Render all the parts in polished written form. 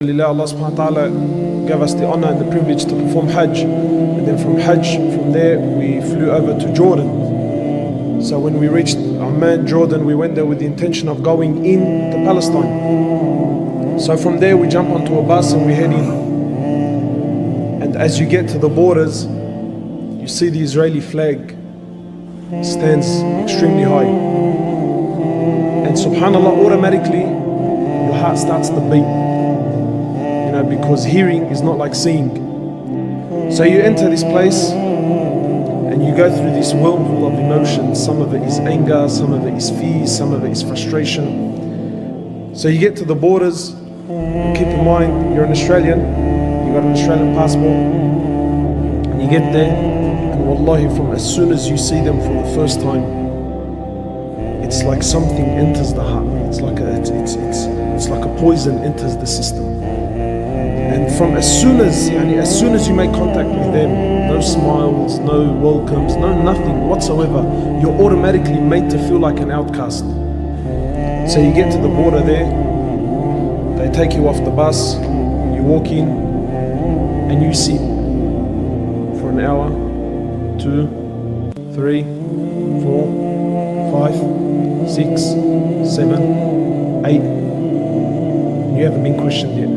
Allah subhanahu wa ta'ala gave us the honor and the privilege to perform Hajj, and then from Hajj, from there we flew over to Jordan. So when we reached Amman, Jordan, we went there with the intention of going in to Palestine. So from there we jump onto a bus and we head in. And as you get to the borders, you see the Israeli flag stands extremely high. And subhanAllah, automatically your heart starts to beat. Because hearing is not like seeing. So you enter this place and you go through this whirlpool of emotions. Some of it is anger, some of it is fear, some of it is frustration. So you get to the borders. Keep in mind, you're an Australian, you got an Australian passport, and you get there, and wallahi, from as soon as you see them for the first time, it's like something enters the heart. It's like a poison enters the system. And from as soon as you make contact with them, no smiles, no welcomes, no nothing whatsoever, you're automatically made to feel like an outcast. So you get to the border there, they take you off the bus, you walk in, and you sit for an hour, 2, 3, 4, 5, 6, 7, 8, and you haven't been questioned yet.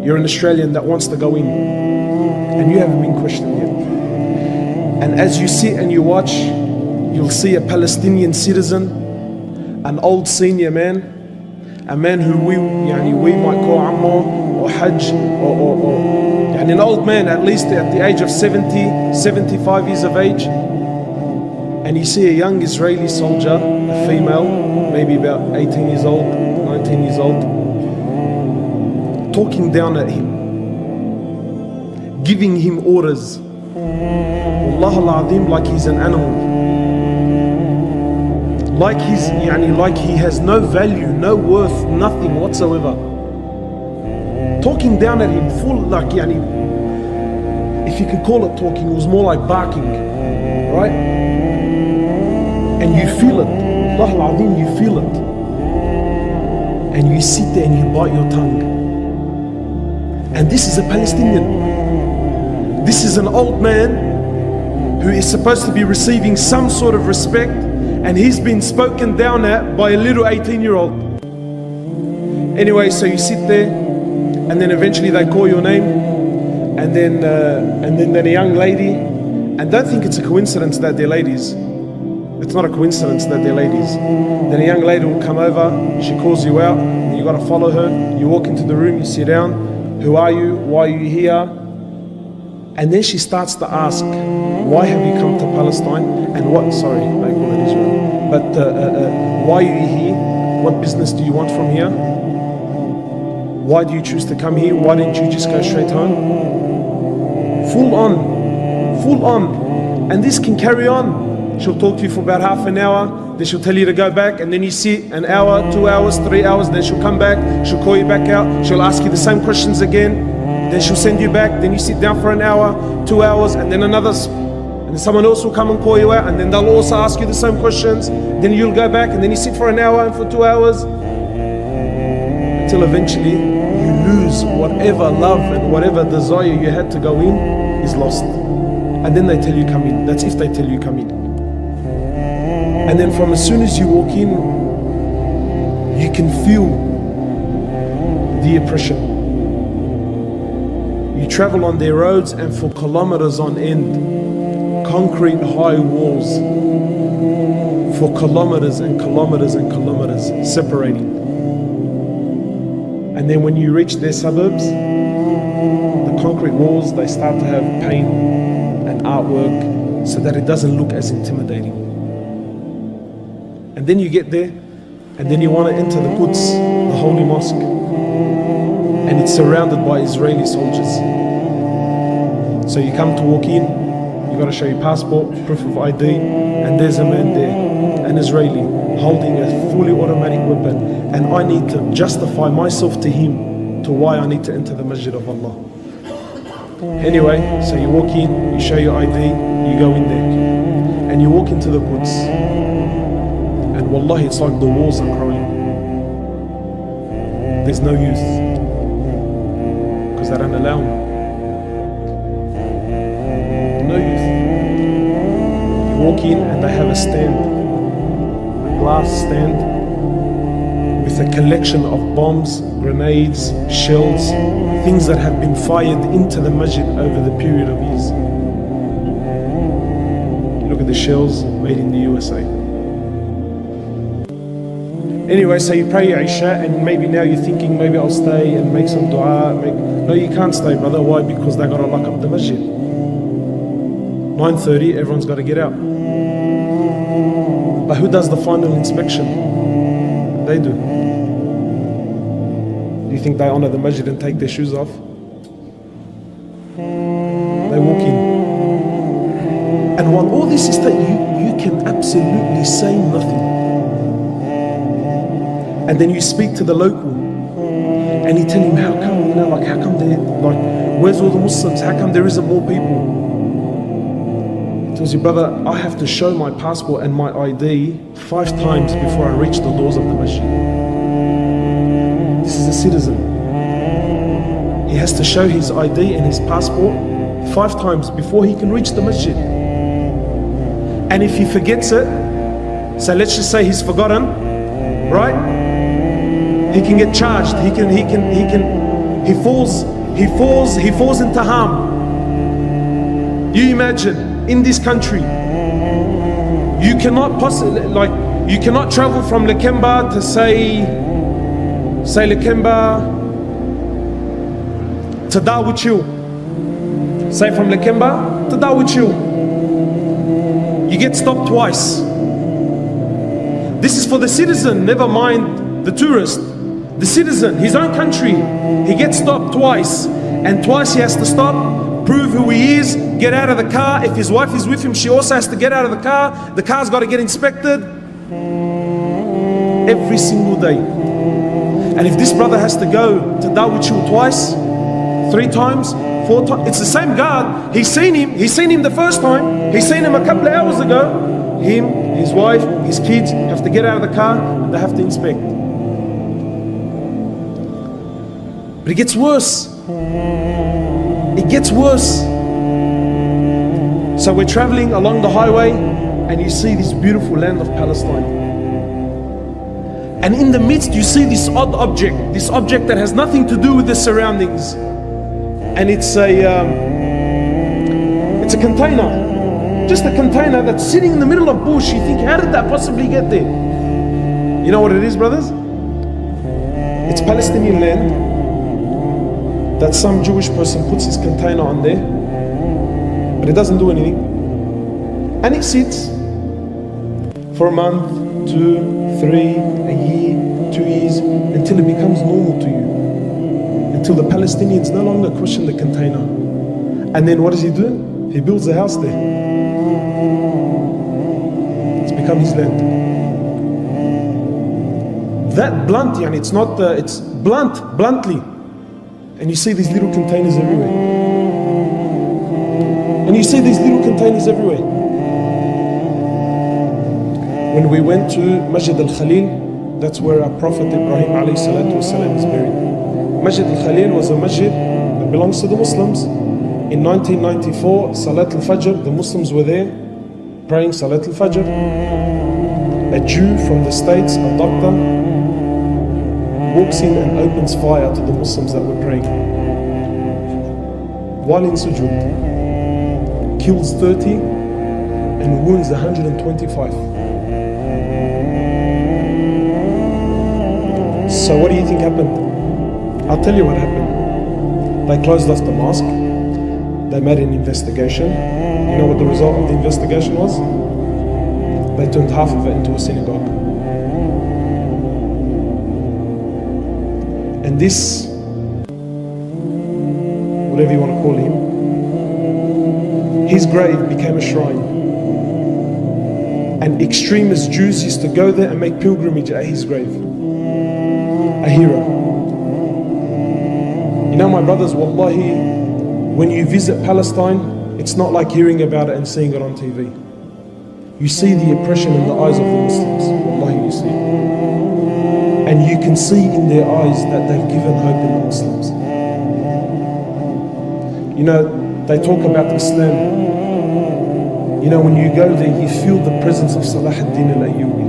You're an Australian that wants to go in, and you haven't been questioned yet. And as you sit and you watch, you'll see a Palestinian citizen, an old senior man, a man who we might call Ammar or Hajj, or an old man at least at the age of 70, 75 years of age. And you see a young Israeli soldier, a female, maybe about 18 years old, 19 years old, talking down at him, giving him orders, Wallah al-Azim, like he's an animal, like he has no value, no worth, nothing whatsoever. Talking down at him, full if you could call it talking, it was more like barking, right? And you feel it, Wallah al-Azim, you feel it, and you sit there and you bite your tongue. And this is a Palestinian. This is an old man who is supposed to be receiving some sort of respect, and he's been spoken down at by a little 18-year-old. Anyway, so you sit there, and then eventually they call your name, and then a young lady, and don't think it's a coincidence that they're ladies. It's not a coincidence that they're ladies. Then a young lady will come over, she calls you out, and you got to follow her. You walk into the room, you sit down. Who are you? Why are you here? And then she starts to ask, why have you come to Palestine? And what, sorry, they call it Israel. But why are you here? What business do you want from here? Why do you choose to come here? Why didn't you just go straight home? Full on. And this can carry on. She'll talk to you for about half an hour, then she'll tell you to go back, and then you sit an hour, 2 hours, 3 hours, then she'll come back, she'll call you back out, she'll ask you the same questions again, then she'll send you back, then you sit down for an hour, 2 hours, and then and then someone else will come and call you out, and then they'll also ask you the same questions, then you'll go back, and then you sit for an hour and for 2 hours, until eventually you lose whatever love and whatever desire you had to go in is lost. And then they tell you come in. That's if they tell you come in. And then from as soon as you walk in, you can feel the oppression. You travel on their roads, and for kilometers on end, concrete high walls, for kilometers and kilometers and kilometers separating. And then when you reach their suburbs, the concrete walls, they start to have paint and artwork so that it doesn't look as intimidating. And then you get there, and then you want to enter the Quds, the holy mosque, and it's surrounded by Israeli soldiers. So you come to walk in, you got to show your passport, proof of ID, and there's a man there, an Israeli, holding a fully automatic weapon, and I need to justify myself to him to why I need to enter the Masjid of Allah. Anyway, so you walk in, you show your ID, you go in there, and you walk into the Quds. And wallahi, it's like the walls are crawling. there's no youth, because they don't allow them. No youth. You walk in and they have a stand, a glass stand, with a collection of bombs, grenades, shells, things that have been fired into the masjid over the period of years. Look at the shells made in the USA. Anyway, so you pray your Isha, and maybe now you're thinking, maybe I'll stay and make some dua. No, you can't stay, brother. Why? Because they got to lock up the masjid. 9:30, everyone's got to get out. But who does the final inspection? They do. Do you think they honor the masjid and take their shoes off? They walk in. And while all this is that you can absolutely say nothing. And then you speak to the local and you tell him, how come, how come they, where's all the Muslims? How come there isn't more people? He tells you, brother, I have to show my passport and my ID 5 times before I reach the doors of the masjid. This is a citizen. He has to show his ID and his passport 5 times before he can reach the masjid. And if he forgets it, so let's just say he's forgotten, right? He can get charged. He falls into harm. You imagine, in this country, you cannot possibly, you cannot travel from 𝗟𝗶𝗲 to say 𝗟𝗶𝗲 to 𝗟𝗶𝗲𝗲. Say from 𝗟𝗶𝗲 to 𝗟𝗶𝗲𝗲. You get stopped twice. This is for the citizen, never mind the tourist. The citizen, his own country, he gets stopped twice. And twice he has to stop, prove who he is, get out of the car. If his wife is with him, she also has to get out of the car. The car's got to get inspected every single day. And if this brother has to go to 𝗟𝗶𝗲𝗲 twice, 3 times, 4 times, it's the same guard. He's seen him the first time, he's seen him a couple of hours ago. Him, his wife, his kids have to get out of the car and they have to inspect. But it gets worse. It gets worse. So we're traveling along the highway and you see this beautiful land of Palestine. And in the midst you see this odd object, this object that has nothing to do with the surroundings. And it's a container. Just a container that's sitting in the middle of bush. You think, how did that possibly get there? You know what it is, brothers? It's Palestinian land that some Jewish person puts his container on there, but it doesn't do anything. And it sits for a month, 2, 3, a year, 2 years, until it becomes normal to you. Until the Palestinians no longer question the container. And then what does he do? He builds a house there. It's become his land. That blunt, it's not, it's bluntly. And you see these little containers everywhere. And you see these little containers everywhere. When we went to Masjid al-Khalil, that's where our Prophet Ibrahim 𝐴𝐴 is buried. Masjid al-Khalil was a masjid that belongs to the Muslims. In 1994, Salat al-Fajr, the Muslims were there praying Salat al-Fajr. A Jew from the States, a doctor, walks in and opens fire to the Muslims that were praying. While in sujood, kills 30 and wounds 125. So what do you think happened? I'll tell you what happened. They closed off the mosque. They made an investigation. You know what the result of the investigation was? They turned half of it into a synagogue. And this, whatever you want to call him, his grave became a shrine. And extremist Jews used to go there and make pilgrimage at his grave. A hero. You know, my brothers, wallahi, when you visit Palestine, it's not like hearing about it and seeing it on TV. You see the oppression in the eyes of the Muslims. Wallahi, you see. And you can see in their eyes that they've given hope in the Muslims. You know, they talk about Islam. You know, when you go there, you feel the presence of Salah ad-Din al-Ayyubi.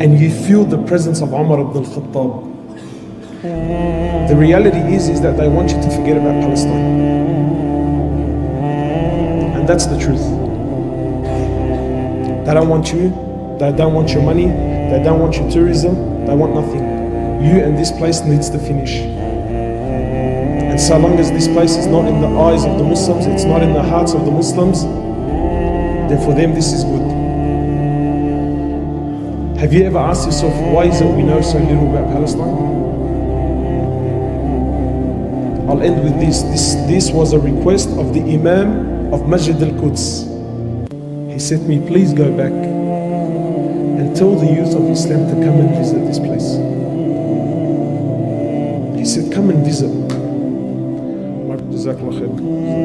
And you feel the presence of Umar ibn al-Khattab. The reality is that they want you to forget about Palestine. And that's the truth. They don't want you, they don't want your money, they don't want your tourism, they want nothing. You and this place needs to finish. And so long as this place is not in the eyes of the Muslims, it's not in the hearts of the Muslims, then for them this is good. Have you ever asked yourself, why is it we know so little about Palestine? I'll end with this. This was a request of the Imam of Masjid al-Quds. He said to me, please go back and tell the youth of Islam to come and visit this place. He said, come and visit. Jazakallah khair.